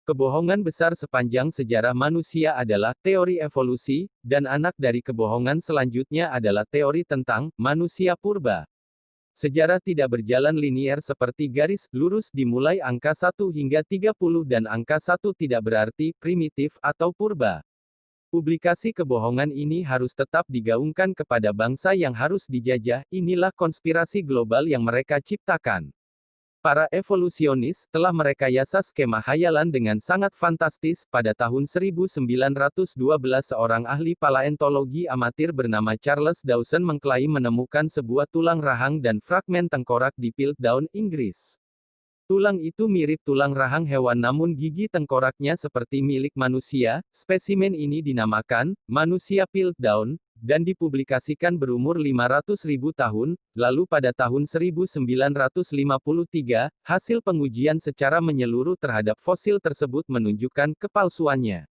Kebohongan besar sepanjang sejarah manusia adalah teori evolusi, dan anak dari kebohongan selanjutnya adalah teori tentang manusia purba. Sejarah tidak berjalan linier seperti garis lurus dimulai angka 1 hingga 30 dan angka 1 tidak berarti primitif atau purba. Publikasi kebohongan ini harus tetap digaungkan kepada bangsa yang harus dijajah, inilah konspirasi global yang mereka ciptakan. Para evolusionis telah merekayasa skema hayalan dengan sangat fantastis. Pada tahun 1912 seorang ahli paleontologi amatir bernama Charles Dawson mengklaim menemukan sebuah tulang rahang dan fragmen tengkorak di Piltdown, Inggris. Tulang itu mirip tulang rahang hewan namun gigi tengkoraknya seperti milik manusia. Spesimen ini dinamakan manusia Piltdown dan dipublikasikan berumur 500.000 tahun, lalu pada tahun 1953, hasil pengujian secara menyeluruh terhadap fosil tersebut menunjukkan kepalsuannya.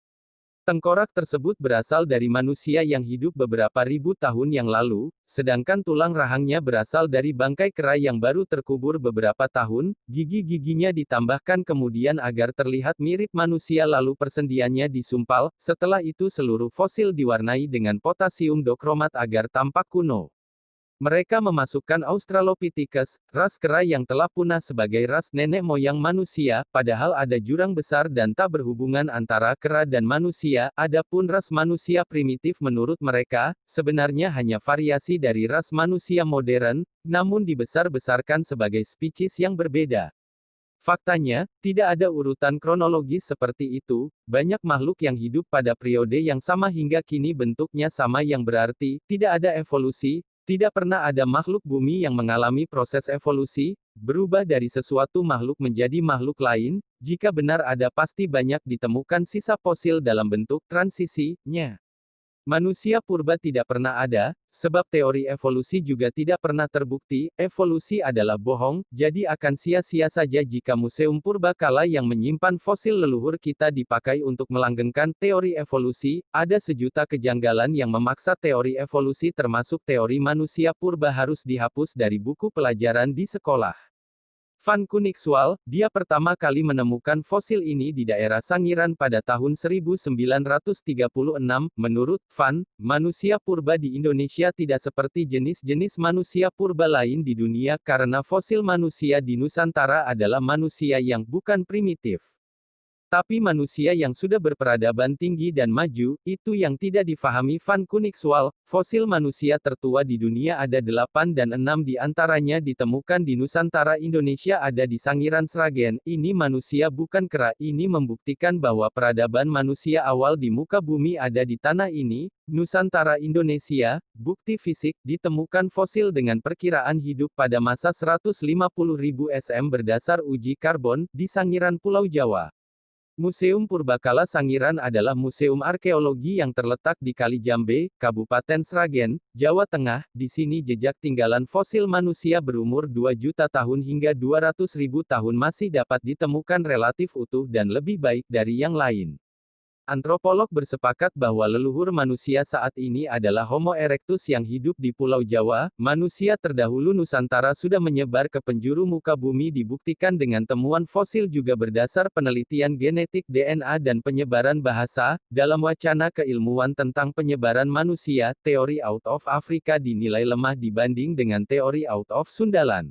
Tengkorak tersebut berasal dari manusia yang hidup beberapa ribu tahun yang lalu, sedangkan tulang rahangnya berasal dari bangkai kera yang baru terkubur beberapa tahun. Gigi-giginya ditambahkan kemudian agar terlihat mirip manusia lalu persendiannya disumpal. Setelah itu seluruh fosil diwarnai dengan potasium dokromat agar tampak kuno. Mereka memasukkan Australopithecus, ras kera yang telah punah sebagai ras nenek moyang manusia, padahal ada jurang besar dan tak berhubungan antara kera dan manusia. Adapun ras manusia primitif menurut mereka, sebenarnya hanya variasi dari ras manusia modern, namun dibesar-besarkan sebagai spesies yang berbeda. Faktanya, tidak ada urutan kronologis seperti itu. Banyak makhluk yang hidup pada periode yang sama hingga kini bentuknya sama yang berarti, tidak ada evolusi. Tidak pernah ada makhluk bumi yang mengalami proses evolusi, berubah dari sesuatu makhluk menjadi makhluk lain. Jika benar ada pasti banyak ditemukan sisa fosil dalam bentuk transisi-nya. Manusia purba tidak pernah ada, sebab teori evolusi juga tidak pernah terbukti. Evolusi adalah bohong, jadi akan sia-sia saja jika museum purba kala yang menyimpan fosil leluhur kita dipakai untuk melanggengkan teori evolusi. Ada sejuta kejanggalan yang memaksa teori evolusi termasuk teori manusia purba harus dihapus dari buku pelajaran di sekolah. Van Koenigswald, dia pertama kali menemukan fosil ini di daerah Sangiran pada tahun 1936. Menurut Van, manusia purba di Indonesia tidak seperti jenis-jenis manusia purba lain di dunia karena fosil manusia di Nusantara adalah manusia yang bukan primitif. Tapi manusia yang sudah berperadaban tinggi dan maju, itu yang tidak difahami Van Koenigswald. Fosil manusia tertua di dunia ada 8 dan 6 di antaranya ditemukan di Nusantara Indonesia ada di Sangiran Sragen. Ini manusia bukan kera, ini membuktikan bahwa peradaban manusia awal di muka bumi ada di tanah ini, Nusantara Indonesia. Bukti fisik, ditemukan fosil dengan perkiraan hidup pada masa 150.000 SM berdasar uji karbon, di Sangiran Pulau Jawa. Museum Purbakala Sangiran adalah museum arkeologi yang terletak di Kalijambe, Kabupaten Sragen, Jawa Tengah. Di sini jejak tinggalan fosil manusia berumur 2 juta tahun hingga 200.000 tahun masih dapat ditemukan relatif utuh dan lebih baik dari yang lain. Antropolog bersepakat bahwa leluhur manusia saat ini adalah Homo erectus yang hidup di Pulau Jawa. Manusia terdahulu Nusantara sudah menyebar ke penjuru muka bumi dibuktikan dengan temuan fosil juga berdasar penelitian genetik DNA dan penyebaran bahasa. Dalam wacana keilmuan tentang penyebaran manusia, teori out of Africa dinilai lemah dibanding dengan teori out of Sundaland.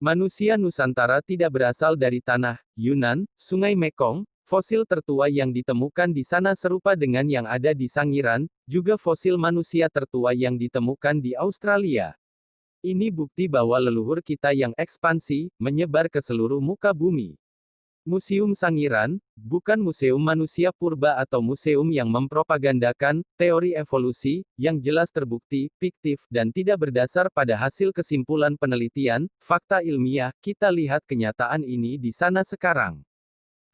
Manusia Nusantara tidak berasal dari tanah Yunan, Sungai Mekong. Fosil tertua yang ditemukan di sana serupa dengan yang ada di Sangiran, juga fosil manusia tertua yang ditemukan di Australia. Ini bukti bahwa leluhur kita yang ekspansi, menyebar ke seluruh muka bumi. Museum Sangiran, bukan museum manusia purba atau museum yang mempropagandakan teori evolusi, yang jelas terbukti, fiktif, dan tidak berdasar pada hasil kesimpulan penelitian, fakta ilmiah. Kita lihat kenyataan ini di sana sekarang.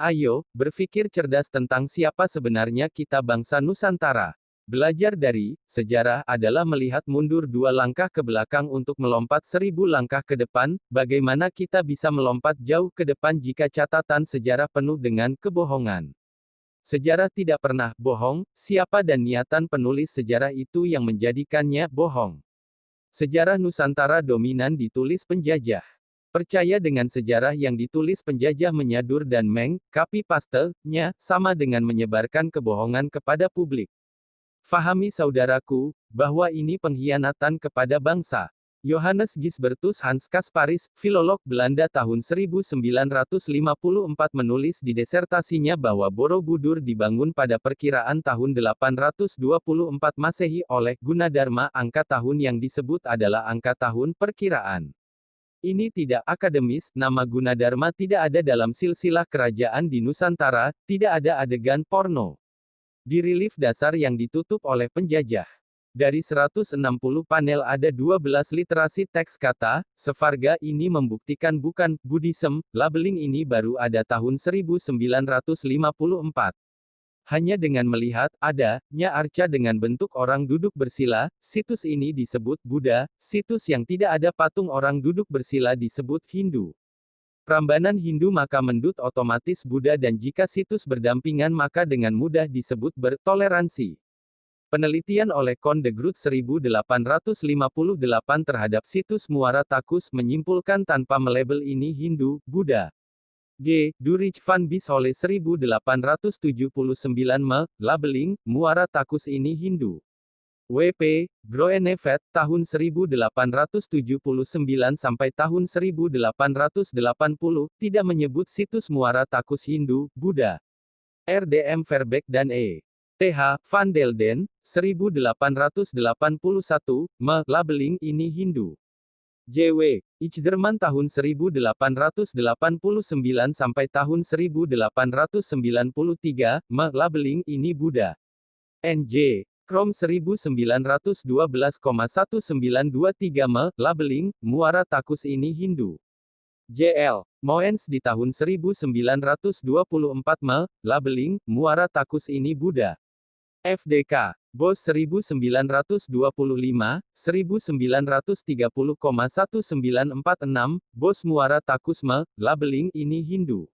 Ayo, berpikir cerdas tentang siapa sebenarnya kita bangsa Nusantara. Belajar dari sejarah adalah melihat mundur 2 langkah ke belakang untuk melompat 1000 langkah ke depan. Bagaimana kita bisa melompat jauh ke depan jika catatan sejarah penuh dengan kebohongan? Sejarah tidak pernah bohong, siapa dan niatan penulis sejarah itu yang menjadikannya bohong. Sejarah Nusantara dominan ditulis penjajah. Percaya dengan sejarah yang ditulis penjajah menyadur dan copy paste-nya, sama dengan menyebarkan kebohongan kepada publik. Fahami saudaraku, bahwa ini pengkhianatan kepada bangsa. Johannes Gisbertus Hans Kasparis, filolog Belanda tahun 1954 menulis di disertasinya bahwa Borobudur dibangun pada perkiraan tahun 824 Masehi oleh Gunadarma. Angka tahun yang disebut adalah angka tahun perkiraan. Ini tidak akademis, nama Gunadarma tidak ada dalam silsilah kerajaan di Nusantara, tidak ada adegan porno di relief dasar yang ditutup oleh penjajah. Dari 160 panel ada 12 literasi teks kata, Sevarga ini membuktikan bukan Buddhism, labeling ini baru ada tahun 1954. Hanya dengan melihat adanya arca dengan bentuk orang duduk bersila, situs ini disebut Buddha, situs yang tidak ada patung orang duduk bersila disebut Hindu. Prambanan Hindu maka mendut otomatis Buddha dan jika situs berdampingan maka dengan mudah disebut bertoleransi. Penelitian oleh Con de Groot 1858 terhadap situs Muara Takus menyimpulkan tanpa melabel ini Hindu, Buddha. G. Durich van Bieshole 1879 labeling, Muara Takus ini Hindu. W.P. Groenevet, tahun 1879 sampai tahun 1880, tidak menyebut situs Muara Takus Hindu, Buddha. R.D.M. Verbeek dan E. Th. van Delden, 1881, labeling ini Hindu. J.W. Ichzerman tahun 1889 sampai tahun 1893, labeling ini Buddha. N.J. Krom 1912,1923 labeling, Muara Takus ini Hindu. J.L. Moens di tahun 1924 labeling, Muara Takus ini Buddha. F.D.K. Bos 1925, 1930,1946, Bos Muara Takus labeling ini Hindu.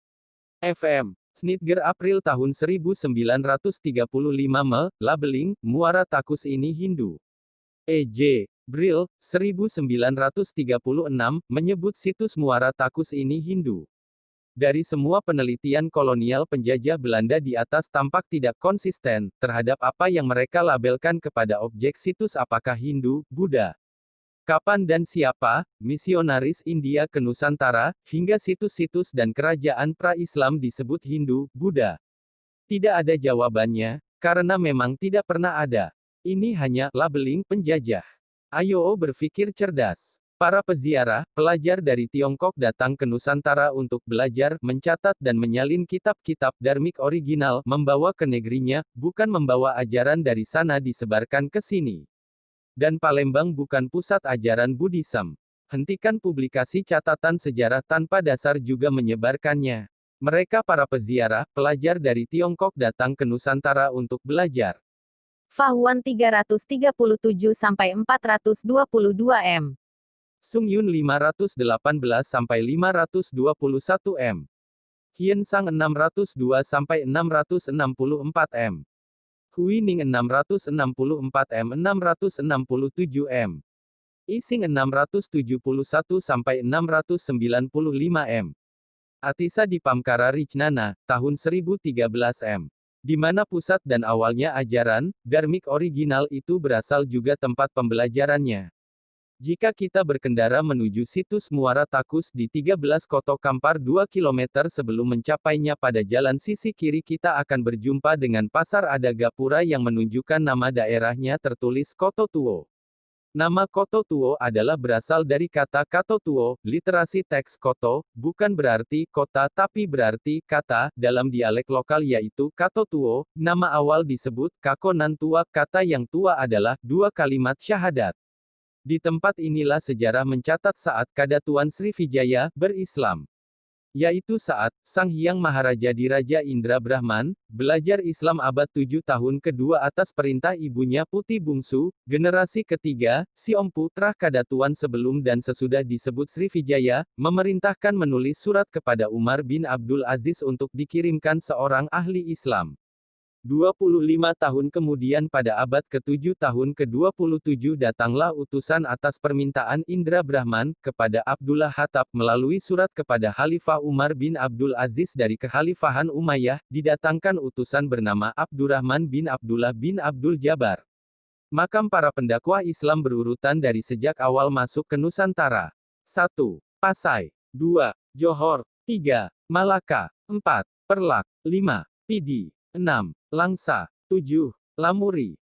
F.M. Snitger April tahun 1935 labeling, Muara Takus ini Hindu. E.J. Brill, 1936, menyebut situs Muara Takus ini Hindu. Dari semua penelitian kolonial penjajah Belanda di atas tampak tidak konsisten, terhadap apa yang mereka labelkan kepada objek situs apakah Hindu, Buddha. Kapan dan siapa, misionaris India ke Nusantara, hingga situs-situs dan kerajaan pra-Islam disebut Hindu, Buddha. Tidak ada jawabannya, karena memang tidak pernah ada. Ini hanya labeling penjajah. Ayo berpikir cerdas. Para peziarah, pelajar dari Tiongkok datang ke Nusantara untuk belajar, mencatat dan menyalin kitab-kitab dharmik original, membawa ke negerinya, bukan membawa ajaran dari sana disebarkan ke sini. Dan Palembang bukan pusat ajaran Buddhism. Hentikan publikasi catatan sejarah tanpa dasar juga menyebarkannya. Mereka para peziarah, pelajar dari Tiongkok datang ke Nusantara untuk belajar. Fahuan 337-422 m. Sung Yun 518-521 m. Hien Sang 602-664 m. Hui Ning 664 m 667 m. Ising 671-695 m. Atisa di Pamkara Ricnana, tahun 1013 m. Di mana pusat dan awalnya ajaran, dharmik original itu berasal juga tempat pembelajarannya. Jika kita berkendara menuju situs Muara Takus di 13 Koto Kampar 2 km sebelum mencapainya pada jalan sisi kiri kita akan berjumpa dengan Pasar Adagapura yang menunjukkan nama daerahnya tertulis Koto Tuo. Nama Koto Tuo adalah berasal dari kata Kato Tuo, literasi teks Koto, bukan berarti kota tapi berarti kata, dalam dialek lokal yaitu Kato Tuo, nama awal disebut Kako Nan Tua, kata yang tua adalah dua kalimat syahadat. Di tempat inilah sejarah mencatat saat Kadatuan Srivijaya berislam. Yaitu saat Sang Hyang Maharaja Diraja Indra Brahman belajar Islam abad 7 tahun kedua atas perintah ibunya Putih Bungsu, generasi ketiga, si Om Putra Kadatuan sebelum dan sesudah disebut Srivijaya, memerintahkan menulis surat kepada Umar bin Abdul Aziz untuk dikirimkan seorang ahli Islam. 25 tahun kemudian pada abad ke-7 tahun ke-27 datanglah utusan atas permintaan Indra Brahman, kepada Abdullah Hattab melalui surat kepada Khalifah Umar bin Abdul Aziz dari Kekhalifahan Umayyah, didatangkan utusan bernama Abdurrahman bin Abdullah bin Abdul Jabbar. Makam para pendakwah Islam berurutan dari sejak awal masuk ke Nusantara. 1. Pasai. 2. Johor. 3. Malaka. 4. Perlak. 5. Pidi. 6. Langsa. 7. Lamuri.